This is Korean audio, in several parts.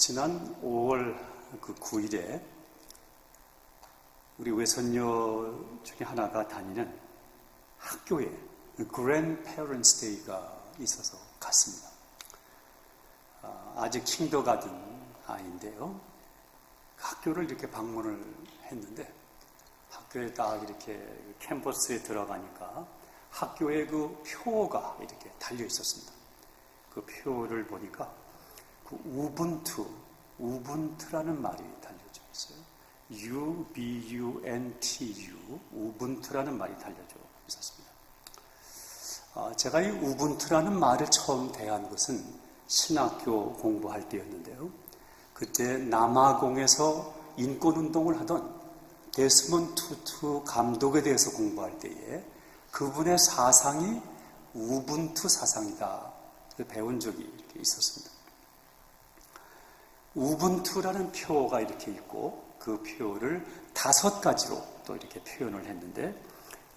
지난 5월 9일에 우리 외손녀 중에 하나가 다니는 학교에 Grandparents Day가 있어서 갔습니다. 아직 킹더가든 아이인데요. 학교를 이렇게 방문을 했는데 학교에 딱 이렇게 캠퍼스에 들어가니까 학교에 그 표가 이렇게 달려 있었습니다. 그 표를 보니까 그 우분투라는 말이 달려져 있어요. U-B-U-N-T-U, 우분투라는 말이 달려져 있었습니다. 제가 이 우분투라는 말을 처음 대한 것은 신학교 공부할 때였는데요. 그때 남아공에서 인권운동을 하던 데스몬드 투투 감독에 대해서 공부할 때에 그분의 사상이 우분투 사상이다 배운 적이 이렇게 있었습니다. 우분투라는 표가 이렇게 있고 그 표를 5가지로 또 이렇게 표현을 했는데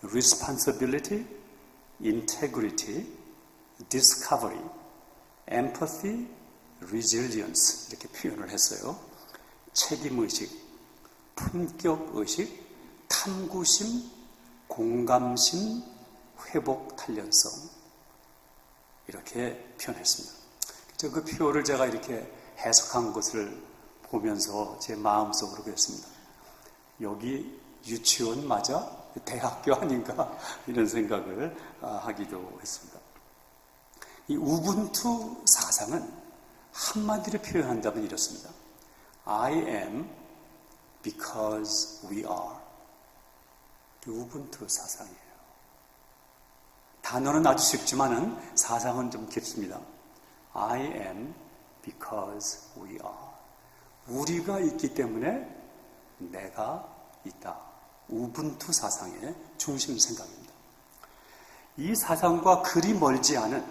responsibility, integrity, discovery, empathy, resilience 이렇게 표현을 했어요. 책임의식, 품격의식, 탐구심, 공감심, 회복 탄력성 이렇게 표현했습니다. 그 표를 제가 이렇게 해석한 것을 보면서 제 마음속으로 그랬습니다. 여기 유치원 맞아? 대학교 아닌가? 이런 생각을 하기도 했습니다. 이 우분투 사상은 한마디로 표현한다면 이렇습니다. I am because we are. 우분투 사상이에요. 단어는 아주 쉽지만은 사상은 좀 깊습니다. I am because we are. 우리가 있기 때문에 내가 있다. 우분투 사상의 중심 생각입니다. 이 사상과 그리 멀지 않은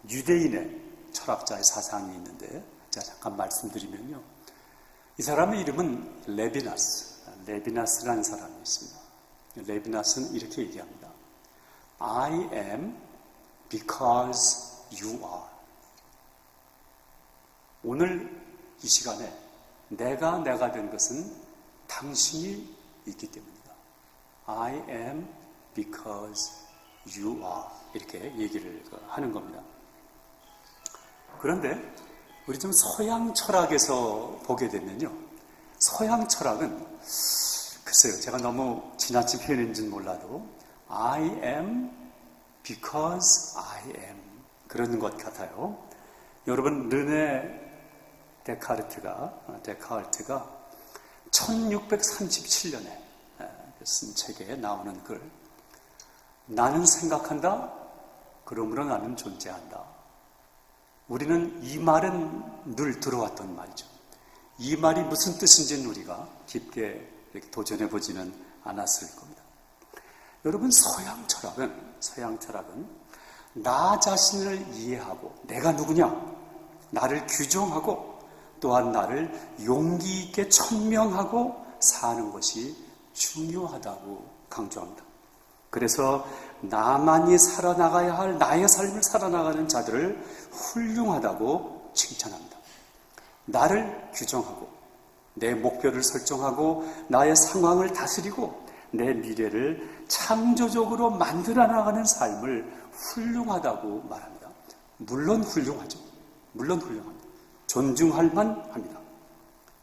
유대인의 철학자의 사상이 있는데 제가 잠깐 말씀드리면요. 이 사람의 이름은 레비나스라는 사람이 있습니다. 레비나스는 이렇게 얘기합니다. I am because you are. 오늘 이 시간에 내가 된 것은 당신이 있기 때문이다. I am because you are. 이렇게 얘기를 하는 겁니다. 그런데 우리 좀 서양 철학에서 보게 되면요. 서양 철학은 글쎄요. 제가 너무 지나친 표현인지는 몰라도 I am because I am 그런 것 같아요. 여러분 르네 데카르트가 1637년에 쓴 책에 나오는 글 나는 생각한다. 그러므로 나는 존재한다. 우리는 이 말은 늘 들어왔던 말이죠. 이 말이 무슨 뜻인지는 우리가 깊게 이렇게 도전해 보지는 않았을 겁니다. 여러분 서양 철학은 나 자신을 이해하고 내가 누구냐 나를 규정하고 또한 나를 용기 있게 천명하고 사는 것이 중요하다고 강조합니다. 그래서 나만이 살아나가야 할 나의 삶을 살아나가는 자들을 훌륭하다고 칭찬합니다. 나를 규정하고 내 목표를 설정하고 나의 상황을 다스리고 내 미래를 창조적으로 만들어 나가는 삶을 훌륭하다고 말합니다. 물론 훌륭하죠. 물론 훌륭합니다. 존중할 만합니다.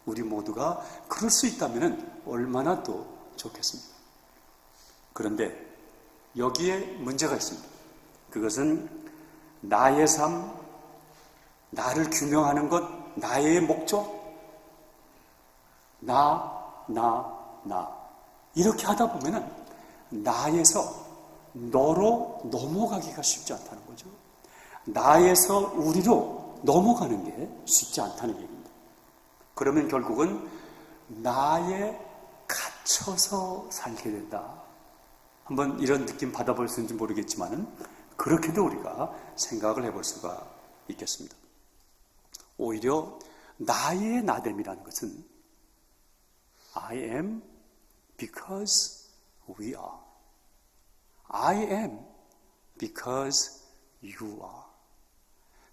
우리 모두가 그럴 수 있다면 얼마나 또 좋겠습니까? 그런데 여기에 문제가 있습니다. 그것은 나의 삶, 나를 규명하는 것, 나의 목적, 나 이렇게 하다 보면은 나에서 너로 넘어가기가 쉽지 않다는 거죠. 나에서 우리로 넘어가는 게 쉽지 않다는 얘기입니다. 그러면 결국은 나에 갇혀서 살게 된다. 한번 이런 느낌 받아볼 수 있는지 모르겠지만은 그렇게도 우리가 생각을 해볼 수가 있겠습니다. 오히려 나의 나됨이라는 것은 I am because we are. I am because you are.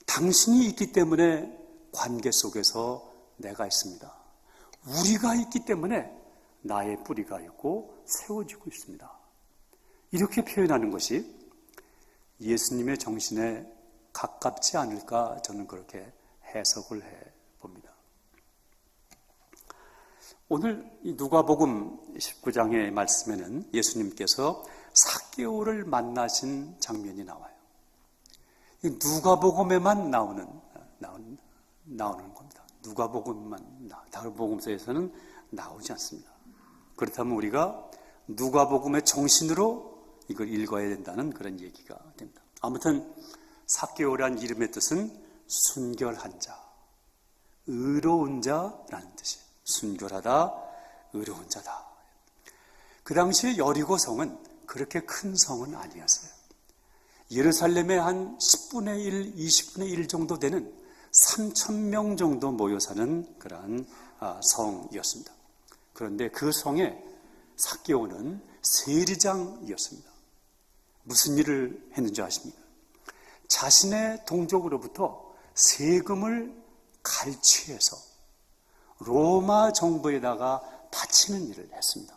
당신이 있기 때문에 관계 속에서 내가 있습니다. 우리가 있기 때문에 나의 뿌리가 있고 세워지고 있습니다. 이렇게 표현하는 것이 예수님의 정신에 가깝지 않을까 저는 그렇게 해석을 해봅니다. 오늘 이 누가복음 19장의 말씀에는 예수님께서 삭개오를 만나신 장면이 나와요. 이 누가복음에만 나오는 겁니다. 누가복음만 다른 복음서에서는 나오지 않습니다. 그렇다면 우리가 누가복음의 정신으로 이걸 읽어야 된다는 그런 얘기가 됩니다. 아무튼 삭개오란 이름의 뜻은 순결한 자, 의로운 자라는 뜻이에요. 순결하다, 의로운 자다. 그 당시에 여리고성은 그렇게 큰 성은 아니었어요. 예루살렘의 한 10분의 1, 20분의 1 정도 되는 3,000명 정도 모여 사는 그러한 성이었습니다. 그런데 그 성에 삭개오는 세리장이었습니다. 무슨 일을 했는지 아십니까? 자신의 동족으로부터 세금을 갈취해서 로마 정부에다가 바치는 일을 했습니다.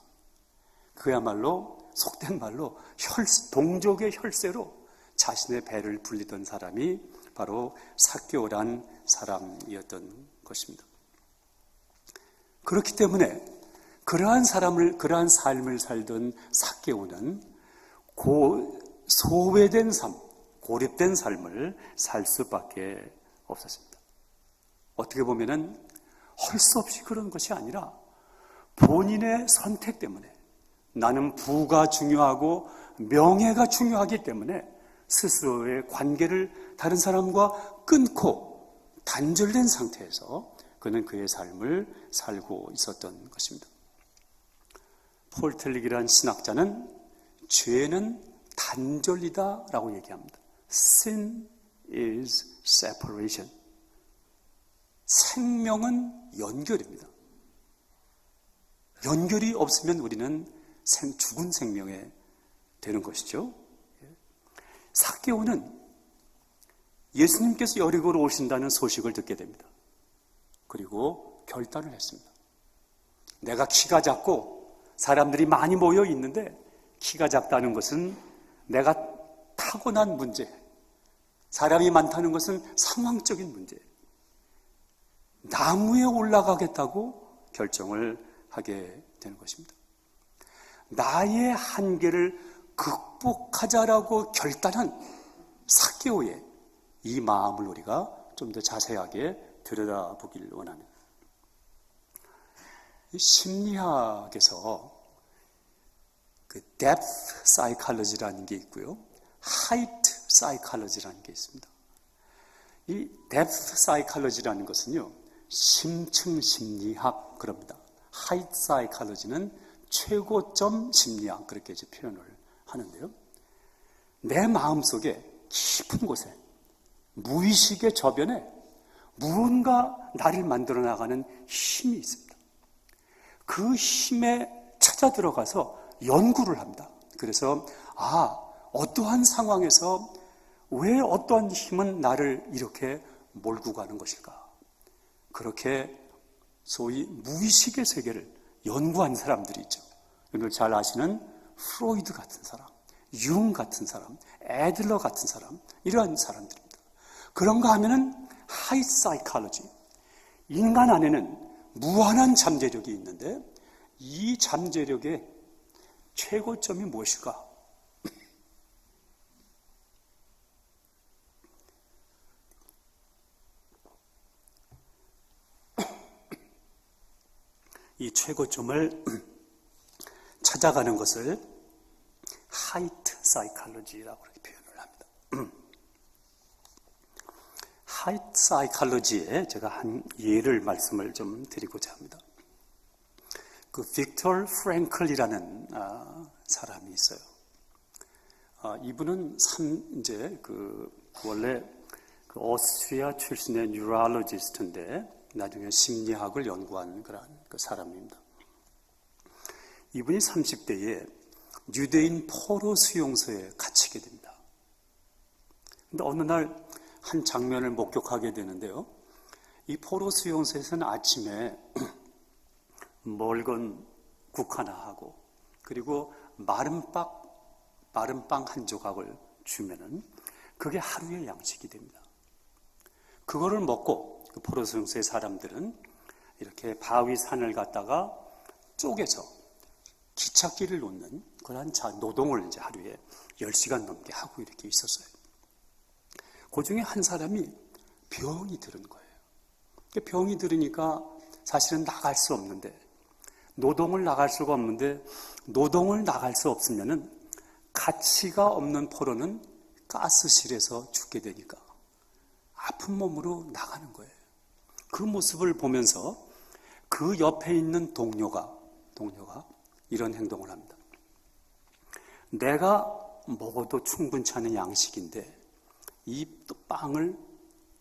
그야말로 속된 말로 동족의 혈세로 자신의 배를 불리던 사람이 바로 삭개오란 사람이었던 것입니다. 그렇기 때문에 그러한 삶을 살던 삭개오는 소외된 삶, 고립된 삶을 살 수밖에 없었습니다. 어떻게 보면은 할 수 없이 그런 것이 아니라 본인의 선택 때문에 나는 부가 중요하고 명예가 중요하기 때문에 스스로의 관계를 다른 사람과 끊고 단절된 상태에서 그는 그의 삶을 살고 있었던 것입니다. 폴 텔릭이라는 신학자는 죄는 단절이다라고 얘기합니다. Sin is separation. 생명은 연결입니다. 연결이 없으면 우리는 죽은 생명에 되는 것이죠. 삭개오는 예수님께서 여리고로 오신다는 소식을 듣게 됩니다. 그리고 결단을 했습니다. 내가 키가 작고 사람들이 많이 모여 있는데 키가 작다는 것은 내가 타고난 문제, 사람이 많다는 것은 상황적인 문제. 나무에 올라가겠다고 결정을 하게 되는 것입니다. 나의 한계를 극복하자라고 결단한 삭개오의 이 마음을 우리가 좀 더 자세하게 들여다보길 원합니다. 심리학에서 그 depth psychology라는 게 있고요, height psychology라는 게 있습니다. 이 depth psychology라는 것은요, 심층 심리학 그럽니다. height psychology는 최고점 심리학 그렇게 이제 표현을 하는데요. 내 마음속에 깊은 곳에 무의식의 저변에 무언가 나를 만들어 나가는 힘이 있습니다. 그 힘에 찾아 들어가서 연구를 합니다. 그래서 어떠한 상황에서 왜 어떠한 힘은 나를 이렇게 몰고 가는 것일까? 그렇게 소위 무의식의 세계를 연구한 사람들이 있죠. 여러분 잘 아시는 프로이드 같은 사람, 융 같은 사람, 애들러 같은 사람, 이러한 사람들입니다. 그런가 하면은 하이 사이콜로지, 인간 안에는 무한한 잠재력이 있는데 이 잠재력의 최고점이 무엇일까? 이 최고점을 찾아가는 것을 하이트 사이콜로지라고 그렇게 표현을 합니다. 하이트 사이콜로지에 제가 한 예를 말씀을 좀 드리고자 합니다. 그 빅터 프랭클이라는 사람이 있어요. 이분은 이제 원래 오스트리아 출신의 뉴럴로지스트인데 나중에 심리학을 연구한 그런 그 사람입니다. 이분이 30대에 유대인 포로 수용소에 갇히게 됩니다. 그런데 어느 날 한 장면을 목격하게 되는데요. 이 포로 수용소에서는 아침에 멀건 국 하나 하고 그리고 마른 빵 한 조각을 주면은 그게 하루의 양식이 됩니다. 그거를 먹고 그 포로 수용소의 사람들은 이렇게 바위 산을 갔다가 쪼개서 기찻길을 놓는 그런 노동을 이제 하루에 10시간 넘게 하고 이렇게 있었어요. 그 중에 한 사람이 병이 들은 거예요. 병이 들으니까 사실은 나갈 수 없는데, 노동을 나갈 수가 없는데, 노동을 나갈 수 없으면은 가치가 없는 포로는 가스실에서 죽게 되니까 아픈 몸으로 나가는 거예요. 그 모습을 보면서 그 옆에 있는 동료가 이런 행동을 합니다. 내가 먹어도 충분치 않은 양식인데 이 빵을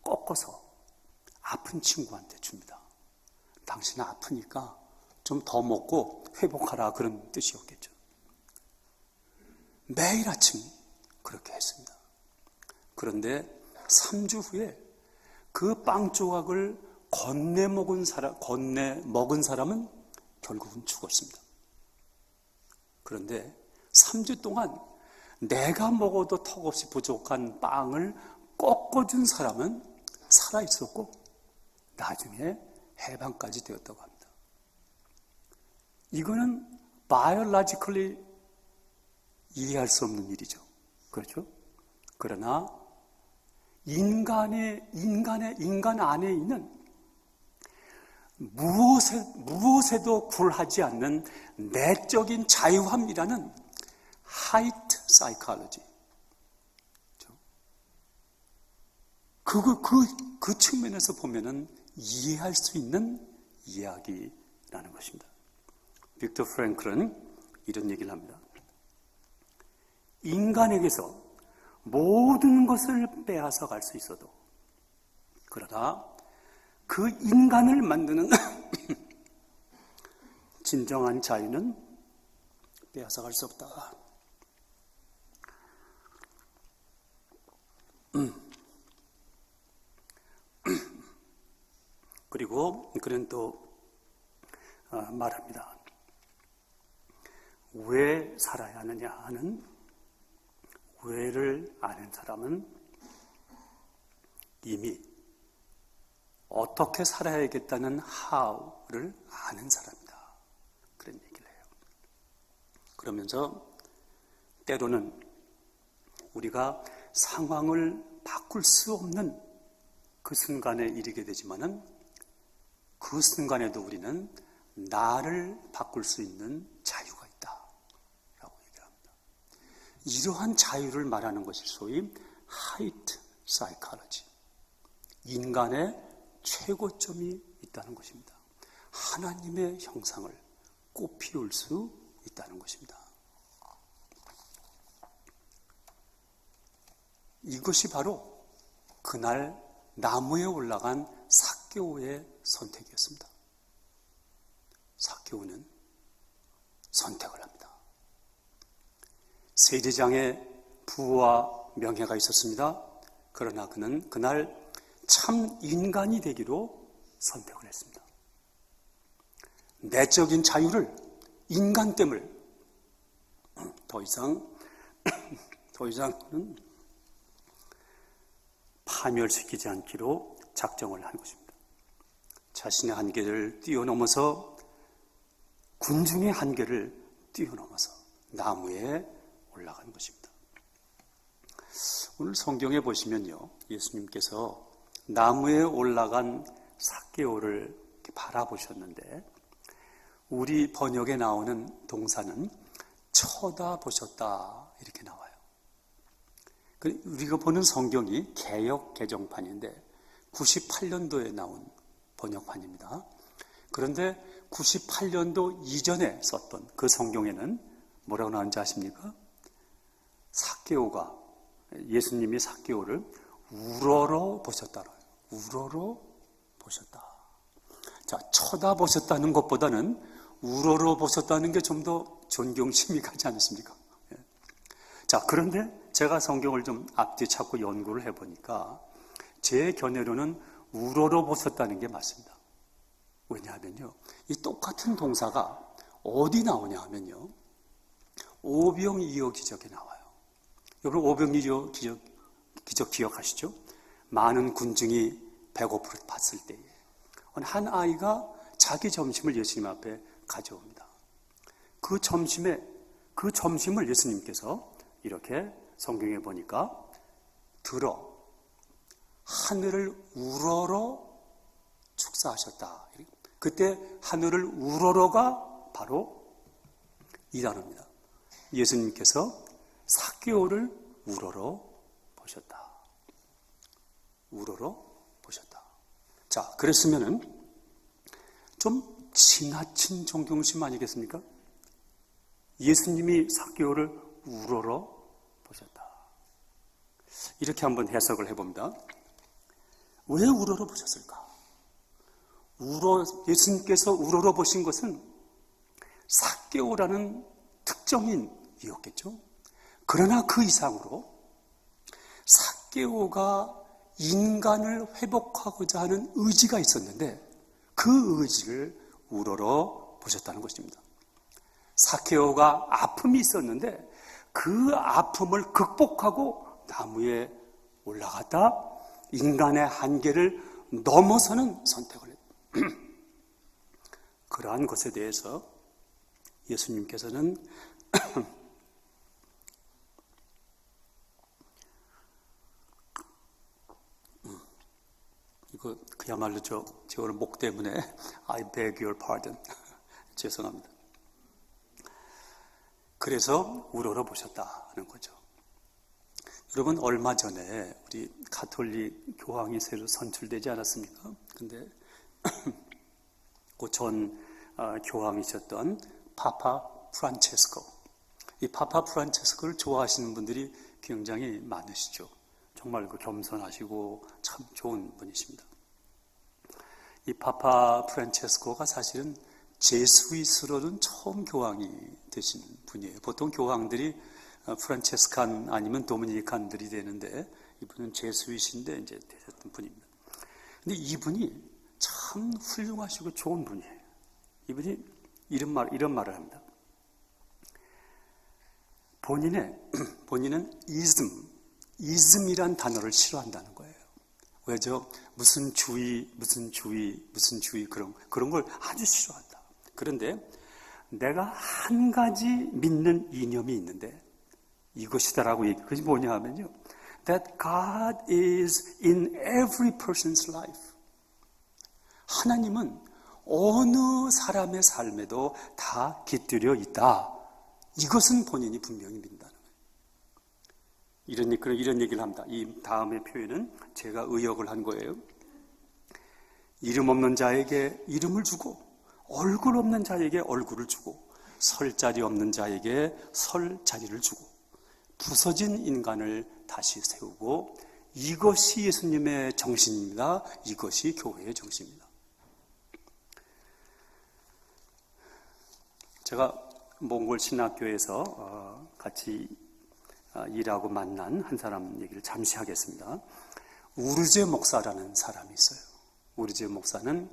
꺾어서 아픈 친구한테 줍니다. 당신은 아프니까 좀 더 먹고 회복하라, 그런 뜻이었겠죠. 매일 아침 그렇게 했습니다. 그런데 3주 후에 그 빵 조각을 건네 먹은 사람은 결국은 죽었습니다. 그런데 3주 동안 내가 먹어도 턱없이 부족한 빵을 꺾어준 사람은 살아있었고 나중에 해방까지 되었다고 합니다. 이거는 biologically 이해할 수 없는 일이죠. 그렇죠? 그러나 인간 안에 있는 무엇에도 굴하지 않는 내적인 자유함이라는 height psychology. 그 측면에서 보면은 이해할 수 있는 이야기라는 것입니다. 빅터 프랭클은 이런 얘기를 합니다. 인간에게서 모든 것을 빼앗아 갈 수 있어도, 그러나 그 인간을 만드는 진정한 자유는 빼앗아 갈 수 없다. 그리고 그는 또 말합니다. 왜 살아야 하느냐 하는 왜를 아는 사람은 이미 어떻게 살아야겠다는 how를 아는 사람이다. 그런 얘기를 해요. 그러면서 때로는 우리가 상황을 바꿀 수 없는 그 순간에 이르게 되지만은 그 순간에도 우리는 나를 바꿀 수 있는 자유가 있다 라고 얘기를 합니다. 이러한 자유를 말하는 것이 소위 height psychology, 인간의 최고점이 있다는 것입니다. 하나님의 형상을 꽃피울 수 있다는 것입니다. 이것이 바로 그날 나무에 올라간 삭개오의 선택이었습니다. 삭개오는 선택을 합니다. 세리장의 부와 명예가 있었습니다. 그러나 그는 그날 참 인간이 되기로 선택을 했습니다. 내적인 자유를, 인간됨을 더 이상은 파멸시키지 않기로 작정을 한 것입니다. 자신의 한계를 뛰어넘어서, 군중의 한계를 뛰어넘어서 나무에 올라간 것입니다. 오늘 성경에 보시면요, 예수님께서 나무에 올라간 삭개오를 바라보셨는데 우리 번역에 나오는 동사는 쳐다보셨다 이렇게 나와요. 우리가 보는 성경이 개역 개정판인데 98년도에 나온 번역판입니다. 그런데 98년도 이전에 썼던 그 성경에는 뭐라고 나오는지 아십니까? 삭개오가, 예수님이 삭개오를 우러러 보셨다라요. 우러러 보셨다. 자, 쳐다보셨다는 것보다는 우러러 보셨다는 게 좀 더 존경심이 가지 않습니까? 자, 그런데 제가 성경을 좀 앞뒤 찾고 연구를 해보니까 제 견해로는 우러러 보셨다는 게 맞습니다. 왜냐하면요, 이 똑같은 동사가 어디 나오냐 하면요, 오병이어 기적에 나와요. 여러분 오병이어 기적 기억하시죠? 많은 군중이 배고팠을 때에 한 아이가 자기 점심을 예수님 앞에 가져옵니다. 그 점심을 예수님께서 이렇게 성경에 보니까 들어 하늘을 우러러 축사하셨다. 그때 하늘을 우러러가 바로 이 단어입니다. 예수님께서 삭개오를 우러러 보셨다. 우러러 보셨다. 자, 그랬으면은 좀 지나친 존경심 아니겠습니까? 예수님이 삭개오를 우러러 보셨다. 이렇게 한번 해석을 해봅니다. 왜 우러러 보셨을까? 예수님께서 우러러 보신 것은 삭개오라는 특정인이었겠죠. 그러나 그 이상으로 삭개오가 인간을 회복하고자 하는 의지가 있었는데 그 의지를 우러러 보셨다는 것입니다. 삭개오가 아픔이 있었는데 그 아픔을 극복하고 나무에 올라갔다 인간의 한계를 넘어서는 선택을 했다. 그러한 것에 대해서 예수님께서는 이거 그야말로 제 오늘 목 때문에 I beg your pardon 죄송합니다. 그래서 우러러 보셨다는 거죠. 여러분 얼마 전에 우리 가톨릭 교황이 새로 선출되지 않았습니까? 근데 그 전 교황이셨던 파파 프란체스코, 이 파파 프란체스코를 좋아하시는 분들이 굉장히 많으시죠. 정말 겸손하시고 참 좋은 분이십니다. 이 파파 프란체스코가 사실은 제스위스로는 처음 교황이 되신 분이에요. 보통 교황들이 프란체스칸 아니면 도미니칸들이 되는데 이분은 제스위스인데 이제 되셨던 분입니다. 근데 이분이 참 훌륭하시고 좋은 분이에요. 이분이 이런 말을 합니다. 본인은 이즘이란 단어를 싫어한다는 거예요. 왜죠? 무슨 주의 그런 걸 아주 싫어한다. 그런데 내가 한 가지 믿는 이념이 있는데 이것이다라고 얘기해요. 그것이 뭐냐 하면요. That God is in every person's life. 하나님은 어느 사람의 삶에도 다 깃들여 있다. 이것은 본인이 분명히 믿는다는 거예요. 이런 얘기를 합니다. 이 다음의 표현은 제가 의역을 한 거예요. 이름 없는 자에게 이름을 주고 얼굴 없는 자에게 얼굴을 주고 설 자리 없는 자에게 설 자리를 주고 부서진 인간을 다시 세우고 이것이 예수님의 정신입니다. 이것이 교회의 정신입니다. 제가 몽골 신학교에서 같이 일하고 만난 한 사람 얘기를 잠시 하겠습니다. 우르제 목사라는 사람이 있어요. 우르제 목사는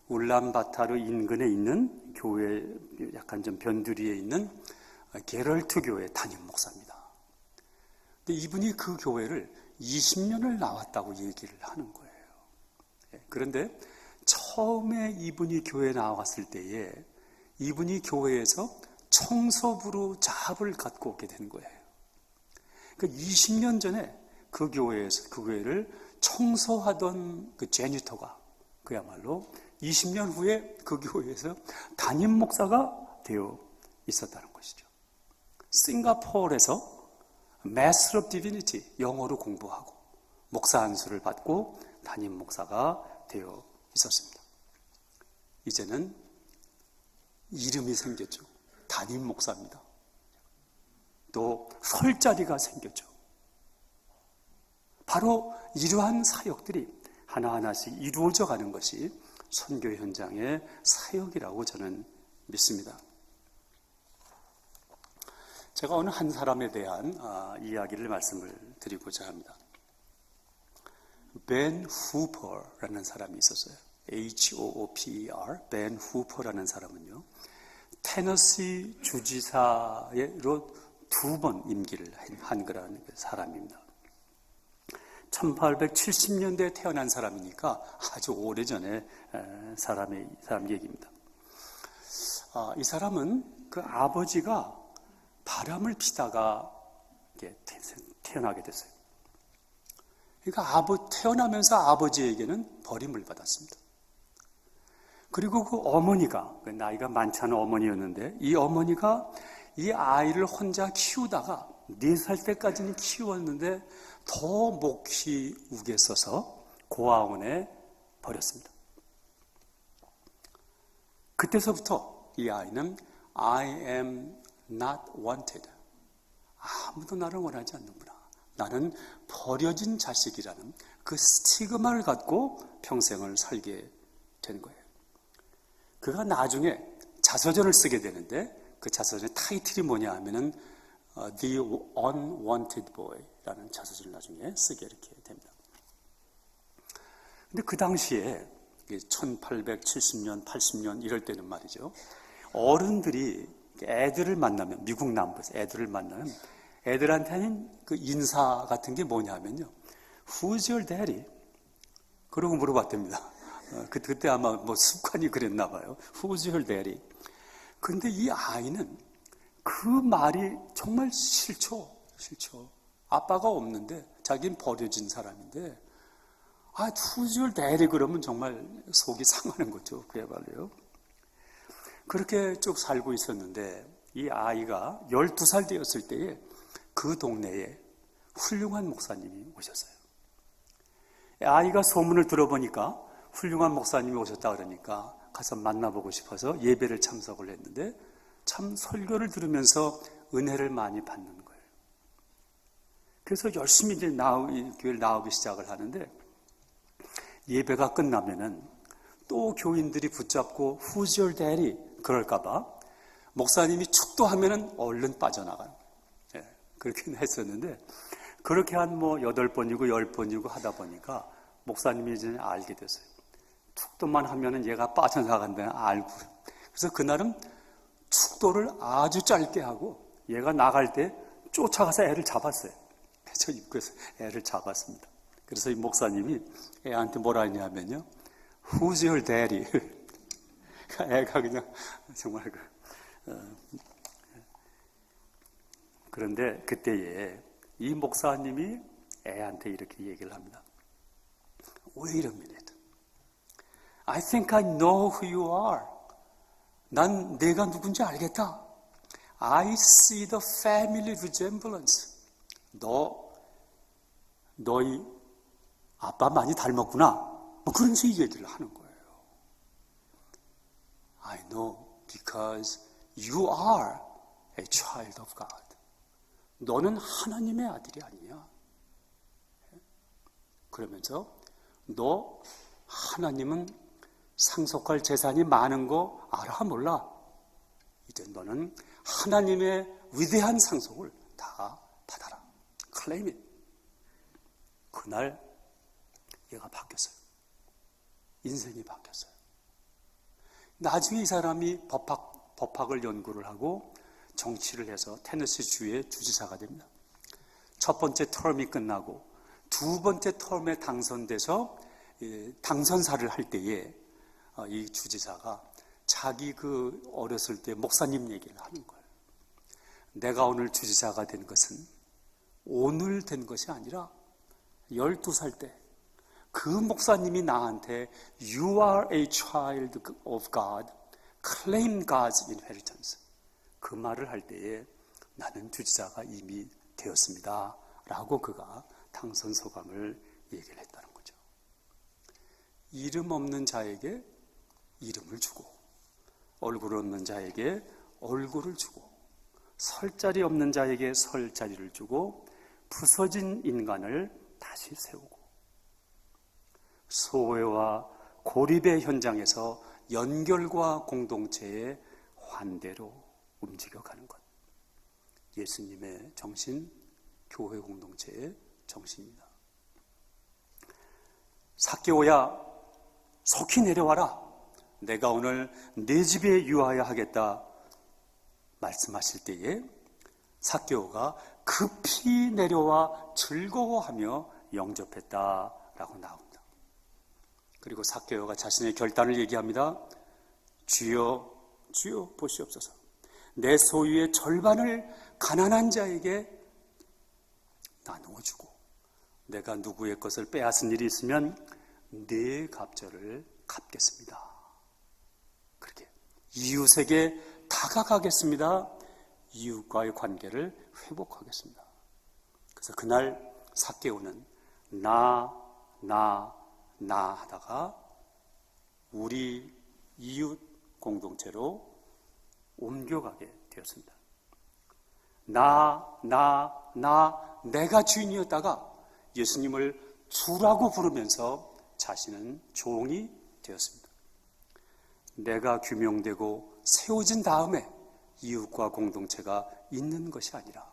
울란바타르 인근에 있는 교회 약간 좀 변두리에 있는 게럴트 교회 담임 목사입니다. 근데 이분이 그 교회를 20년을 나왔다고 얘기를 하는 거예요. 그런데 처음에 이분이 교회에 나왔을 때에 이분이 교회에서 청소부로 잡을 갖고 오게 된 거예요. 그러니까 20년 전에 그 교회를 청소하던 그 제니터가 그야말로 20년 후에 그 교회에서 담임 목사가 되어 있었다는 것이죠. 싱가포르에서 Master of Divinity 영어로 공부하고 목사 안수를 받고 담임 목사가 되어 있었습니다. 이제는 이름이 생겼죠. 담임 목사입니다. 또 설 자리가 생겼죠. 바로 이러한 사역들이 하나하나씩 이루어져 가는 것이 선교 현장의 사역이라고 저는 믿습니다. 제가 오늘 한 사람에 대한 이야기를 말씀을 드리고자 합니다. 벤 후퍼라는 사람이 있었어요. Hooper, 벤 후퍼라는 사람은요, 테너시 주지사로 2번 임기를 한 그런 사람입니다. 1870년대에 태어난 사람이니까 아주 오래전에 사람 얘기입니다. 이 사람은 그 아버지가 바람을 피다가 태어나게 됐어요. 그러니까 태어나면서 아버지에게는 버림을 받았습니다. 그리고 그 어머니가, 나이가 많지 않은 어머니였는데, 이 어머니가 이 아이를 혼자 키우다가 4살 때까지는 키웠는데 더 목이 우겠어서 고아원에 버렸습니다. 그때서부터 이 아이는 I am not wanted. 아무도 나를 원하지 않는구나. 나는 버려진 자식이라는 그 스티그마를 갖고 평생을 살게 된 거예요. 그가 나중에 자서전을 쓰게 되는데 그 자서전의 타이틀이 뭐냐 하면은 The Unwanted Boy라는 자서전을 나중에 쓰게 이렇게 됩니다. 근데 그 당시에 1870년, 80년 이럴 때는 말이죠. 어른들이 애들을 만나면, 미국 남부에서 애들을 만나면 애들한테는 그 인사 같은 게 뭐냐면요. Who's your daddy? 그러고 물어봤답니다. 그때 아마 뭐 습관이 그랬나 봐요. Who's your daddy? 근데 이 아이는 그 말이 정말 싫죠. 아빠가 없는데 자기는 버려진 사람인데 Who's your daddy? 그러면 정말 속이 상하는 거죠. 그야말로요. 그렇게 쭉 살고 있었는데 이 아이가 12살 되었을 때에 그 동네에 훌륭한 목사님이 오셨어요. 아이가 소문을 들어보니까 훌륭한 목사님이 오셨다 그러니까 가서 만나보고 싶어서 예배를 참석을 했는데 참 설교를 들으면서 은혜를 많이 받는 거예요. 그래서 열심히 이제 교회를 나오기 시작을 하는데 예배가 끝나면은 또 교인들이 붙잡고 Who's your daddy? 그럴까봐 목사님이 축도하면은 얼른 빠져나가는 거예요. 그렇게 했었는데 그렇게 한 8번이고 10번이고 하다 보니까 목사님이 이제 알게 됐어요. 축도만 하면은 얘가 빠져나간다는 알고. 그래서 그날은 축도를 아주 짧게 하고 얘가 나갈 때 쫓아가서 애를 잡았어요. 저 입구에서 애를 잡았습니다. 그래서 이 목사님이 애한테 뭐라 했냐면요. Who's your daddy? 애가 그냥 정말 그런데 그때에 이 목사님이 애한테 이렇게 얘기를 합니다. Wait a minute. I think I know who you are. 난 내가 누군지 알겠다. I see the family resemblance. 너희 아빠 많이 닮았구나. 뭐 그런 식의 얘기를 하는 거예요. I know because you are a child of God. 너는 하나님의 아들이 아니냐. 그러면서 너 하나님은 상속할 재산이 많은 거 알아 몰라? 이제 너는 하나님의 위대한 상속을 다 받아라. Claim it. 그날 얘가 바뀌었어요. 인생이 바뀌었어요. 나중에 이 사람이 법학을 연구를 하고 정치를 해서 테네시 주의 주지사가 됩니다. 첫 번째 텀이 끝나고 두 번째 텀에 당선돼서 당선사를 할 때에 이 주지사가 자기 그 어렸을 때 목사님 얘기를 하는 거예요. 내가 오늘 주지사가 된 것은 오늘 된 것이 아니라 12살 때 그 목사님이 나한테 You are a child of God, claim God's inheritance. 그 말을 할 때에 나는 주지사가 이미 되었습니다. 라고 그가 당선 소감을 얘기를 했다는 거죠. 이름 없는 자에게 이름을 주고 얼굴 없는 자에게 얼굴을 주고 설 자리 없는 자에게 설 자리를 주고 부서진 인간을 다시 세우고 소외와 고립의 현장에서 연결과 공동체의 환대로 움직여가는 것. 예수님의 정신, 교회 공동체의 정신입니다. 삭개오야, 속히 내려와라. 내가 오늘 네 집에 유하여 하겠다 말씀하실 때에 삭개오가 급히 내려와 즐거워하며 영접했다라고 나옵니다. 그리고 삭개오가 자신의 결단을 얘기합니다. 주여, 주여 보시옵소서. 내 소유의 절반을 가난한 자에게 나누어 주고 내가 누구의 것을 빼앗은 일이 있으면 네 갑절을 갚겠습니다. 그렇게 이웃에게 다가가겠습니다. 이웃과의 관계를 회복하겠습니다. 그래서 그날 삭개오는 나 하다가 우리 이웃 공동체로 옮겨가게 되었습니다. 내가 주인이었다가 예수님을 주라고 부르면서 자신은 종이 되었습니다. 내가 규명되고 세워진 다음에 이웃과 공동체가 있는 것이 아니라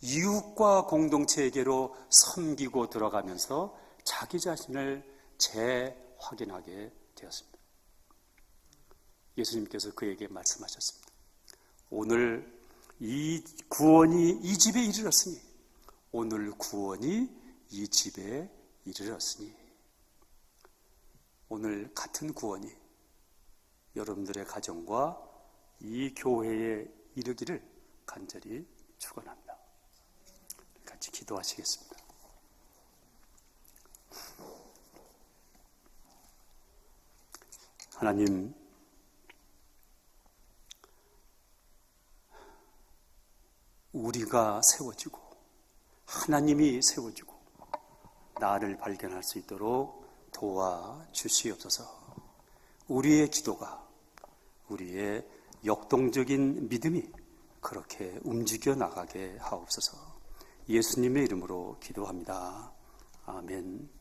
이웃과 공동체에게로 섬기고 들어가면서 자기 자신을 재확인하게 되었습니다. 예수님께서 그에게 말씀하셨습니다. 오늘 이 구원이 이 집에 이르렀으니 오늘 구원이 이 집에 이르렀으니 오늘 같은 구원이 여러분들의 가정과 이 교회에 이르기를 간절히 축원합니다. 같이 기도하시겠습니다. 하나님, 우리가 세워지고 하나님이 세워지고 나를 발견할 수 있도록 도와주시옵소서. 우리의 기도가 우리의 역동적인 믿음이 그렇게 움직여 나가게 하옵소서. 예수님의 이름으로 기도합니다. 아멘.